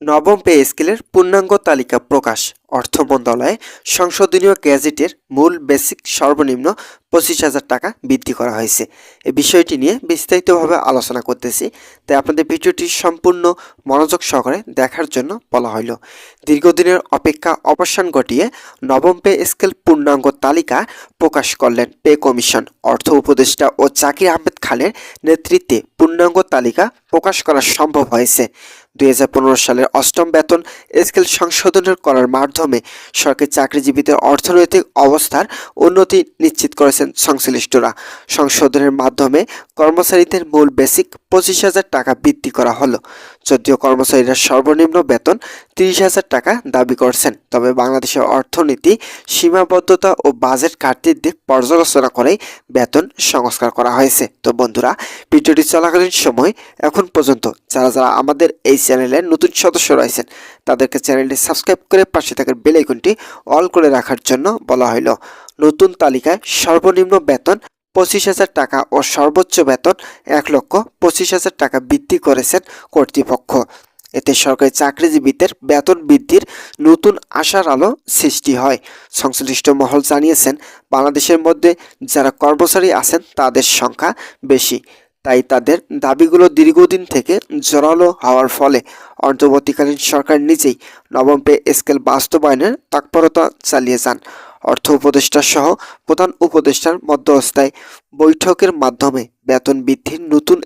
নবম পে স্কেলের পূর্ণাঙ্গ তালিকা প্রকাশ। অর্থ মন্ত্রণালয়ে সংশোধনীয় গ্যাজেটের মূল বেসিক সর্বনিম্ন 25,000 টাকা বৃদ্ধি করা হয়েছে। এই বিষয়টি নিয়ে বিস্তারিতভাবে আলোচনা করতেছি, তাই আপনাদের ভিডিওটি সম্পূর্ণ মনোযোগ সহকারে দেখার জন্য বলা হইল। দীর্ঘদিনের অপেক্ষা অবসান ঘটিয়ে নবম পে স্কেল পূর্ণাঙ্গ তালিকা প্রকাশ করলেন পে কমিশন। অর্থ উপদেষ্টা ও জাকির আহমেদ খানের নেতৃত্বে পূর্ণাঙ্গ তালিকা প্রকাশ করা সম্ভব হয়েছে। 2015 সালের অষ্টম বেতন স্কেল সংশোধন করার মাধ্যমে সরকারি চাকরিজীবীদের অর্থনৈতিক অবস্থার উন্নতি নিশ্চিত করেছেন সংশ্লিষ্টরা। সংশোধনের মাধ্যমে কর্মচারীদের মূল বেসিক 25,000 টাকা বৃদ্ধি করা হলো। যদিও কর্মচারীরা সর্বনিম্ন বেতন 30,000 টাকা দাবি করছেন, তবে বাংলাদেশের অর্থনীতি, সীমাবদ্ধতা ও বাজেট ঘাটতির দিক পর্যালোচনা করেই বেতন সংস্কার করা হয়েছে। তো বন্ধুরা, ভিডিওটি চলাকালীন সময় এখন পর্যন্ত যারা আমাদের এই চ্যানেলের নতুন সদস্য রয়েছেন তাদেরকে চ্যানেলটি সাবস্ক্রাইব করে পাশে থাকার বেল আইকনটি অল করে রাখার জন্য বলা হইল। নতুন তালিকায় সর্বনিম্ন বেতন 25,000 টাকা ও সর্বোচ্চ বেতন 1,25,000 টাকা বৃদ্ধি করেছেন কর্তৃপক্ষ। এতে সরকারি চাকরিজীবীদের বেতন বৃদ্ধির নতুন আশার আলো সৃষ্টি হয়। সংশ্লিষ্ট মহল জানিয়েছেন, বাংলাদেশের মধ্যে যারা কর্মচারী আছেন তাদের সংখ্যা বেশি, তাই তাদের দাবিগুলো দীর্ঘদিন থেকে জোরালো হওয়ার ফলে অন্তর্বর্তীকালীন সরকার নিজেই নবম পে স্কেল বাস্তবায়নের তৎপরতা চালিয়ে যান। অর্থ উপদেষ্টা সহ প্রধান উপদেষ্টার মধ্যস্থায় বৈঠকের মাধ্যমে বেতন বৃদ্ধির নতুন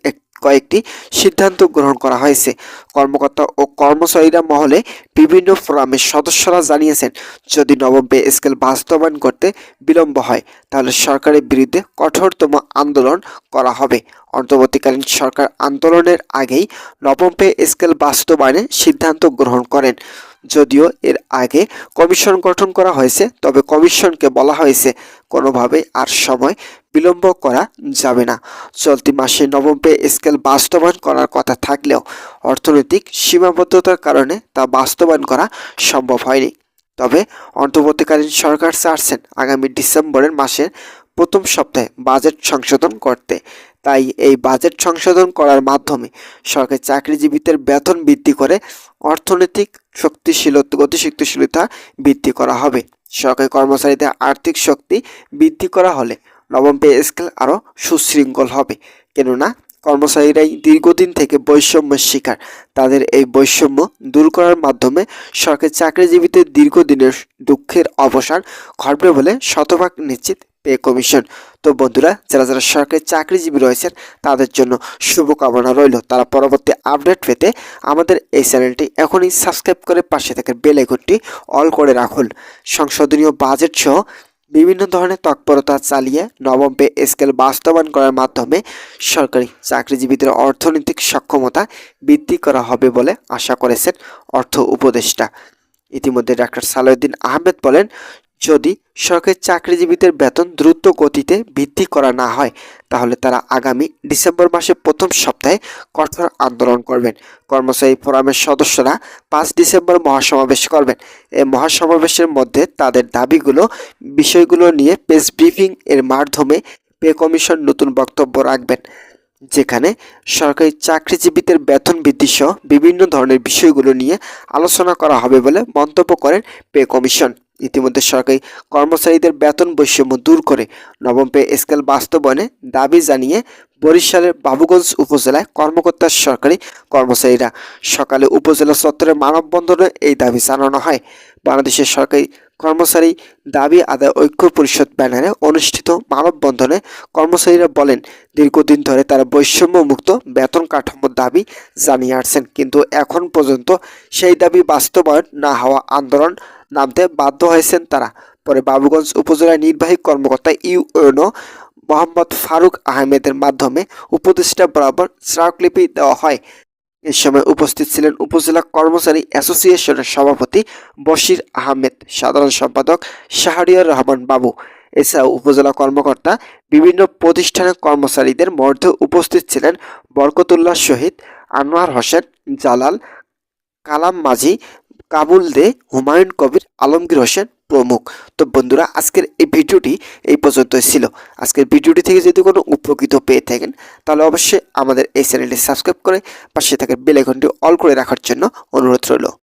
কয়েকটি সিদ্ধান্ত গ্রহণ করা হয়েছে। কর্মকর্তা ও কর্মচারীরা মহলে বিভিন্ন ফোরামের সদস্যরা জানিয়েছেন, যদি নবম পে স্কেল বাস্তবায়ন করতে বিলম্ব হয় তাহলে সরকারের বিরুদ্ধে কঠোরতম আন্দোলন করা হবে। অন্তর্বর্তীকালীন সরকার আন্দোলনের আগেই নবম পে স্কেল বাস্তবায়নের সিদ্ধান্ত গ্রহণ করেন। যদিও এর আগে কমিশন গঠন করা হয়েছে, তবে কমিশনকে বলা হয়েছে কোনোভাবেই আর সময় বিলম্ব করা যাবে না। চলতি মাসে নবম পে স্কেল বাস্তবায়ন করার কথা থাকলেও অর্থনৈতিক সীমাবদ্ধতার কারণে তা বাস্তবায়ন করা সম্ভব হয়নি। তবে অন্তর্বর্তীকালীন সরকার চাচ্ছেন আগামী ডিসেম্বরের মাসের প্রথম সপ্তাহে বাজেট সংশোধন করতে। তাই এই বাজেট সংশোধন করার মাধ্যমে সরকারি চাকরিজীবীদের বেতন বৃদ্ধি করে অর্থনৈতিক গতিশীলতা বৃদ্ধি করা হবে। সরকারি কর্মচারীদের আর্থিক শক্তি বৃদ্ধি করা হলে নবম পে স্কেল আরও সুশৃঙ্খল হবে। কেননা কর্মচারীরাই দীর্ঘদিন থেকে বৈষম্যের শিকার। তাদের এই বৈষম্য দূর করার মাধ্যমে সরকারি চাকরিজীবীদের দীর্ঘদিনের দুঃখের অবসান ঘটবে বলে শতভাগ নিশ্চিত পে কমিশন। তো বন্ধুরা, যারা সরকারি চাকরিজীবী রয়েছেন তাদের জন্য শুভকামনা রইল। তারা পরবর্তী আপডেট পেতে আমাদের এই চ্যানেলটি এখনই সাবস্ক্রাইব করে পাশে থাকা বেল আইকনটি অল করে রাখুন। সংশোধনীয় বাজেট সহ বিভিন্ন ধরনের তৎপরতা চালিয়ে নবম পে স্কেল বাস্তবায়ন করার মাধ্যমে সরকারি চাকরিজীবীদের অর্থনৈতিক সক্ষমতা বৃদ্ধি করা হবে বলে আশা করেছেন অর্থ উপদেষ্টা। ইতিমধ্যে ডাক্তার সালাউদ্দিন আহমেদ বলেন, যদি সরকারি চাকরিজীবীদের বেতন দ্রুত গতিতে বৃদ্ধি করা না হয় তাহলে তারা আগামী ডিসেম্বর মাসের প্রথম সপ্তাহে কঠোর আন্দোলন করবেন। কর্মচারী ফোরামের সদস্যরা 5 ডিসেম্বর মহাসমাবেশ করবেন। এই মহাসমাবেশের মধ্যে তাদের বিষয়গুলো নিয়ে প্রেস ব্রিফিং এর মাধ্যমে পে কমিশন নতুন বক্তব্য রাখবেন, যেখানে সরকারি চাকরিজীবীদের বেতন বৃদ্ধি সহ বিভিন্ন ধরনের বিষয়গুলো নিয়ে আলোচনা করা হবে বলে মন্তব্য করেন পে কমিশন। ইতিমধ্যে সরকারি কর্মচারীদের বেতন বৈষম্য দূর করে নবম পে স্কেল বাস্তবায়নে দাবি জানিয়ে বরিশালের বাবুগঞ্জ উপজেলায় কর্মকর্তা সরকারি কর্মচারীরা সকালে উপজেলা চত্বরে মানববন্ধনে এই দাবি জানানো হয়। বাংলাদেশের সরকারি কর্মচারী দাবি আদায় ঐক্য পরিষদ ব্যানারে অনুষ্ঠিত মানববন্ধনে কর্মচারীরা বলেন, দীর্ঘদিন ধরে তারা বৈষম্য মুক্ত বেতন কাঠামোর দাবি জানিয়ে আসছেন, কিন্তু এখন পর্যন্ত সেই দাবি বাস্তবায়ন না হওয়া আন্দোলন নামতে বাধ্য হয়েছেন তারা। পরে বাবুগঞ্জ উপজেলা নির্বাহী কর্মকর্তা ইউএনও মোহাম্মদ ফারুক আহমেদের মাধ্যমে উপদেষ্টা বরাবর স্মারকলিপি দেওয়া হয়। এ সময় উপস্থিত ছিলেন উপজেলা কর্মচারী অ্যাসোসিয়েশনের সভাপতি বশির আহমেদ, সাধারণ সম্পাদক শাহরিয়ার রহমান বাবু। এছাড়াও উপজেলা কর্মকর্তা বিভিন্ন প্রতিষ্ঠানের কর্মচারীদের মধ্যে উপস্থিত ছিলেন বরকতুল্লাহ শহীদ, আনোয়ার হোসেন, জালাল, কালাম মাঝি, কাবুল দে, হুমায়ুন কবির, আলমগীর হোসেন প্রমুখ। তো বন্ধুরা, আজকের এই ভিডিওটি এই পর্যন্তই ছিল। আজকের ভিডিওটি থেকে যদি কোনো উপকৃত পেয়ে থাকেন তাহলে অবশ্যই আমাদের এই চ্যানেলটি সাবস্ক্রাইব করে পাশে থাকা বেল আইকনটি অল করে রাখার জন্য অনুরোধ রইল।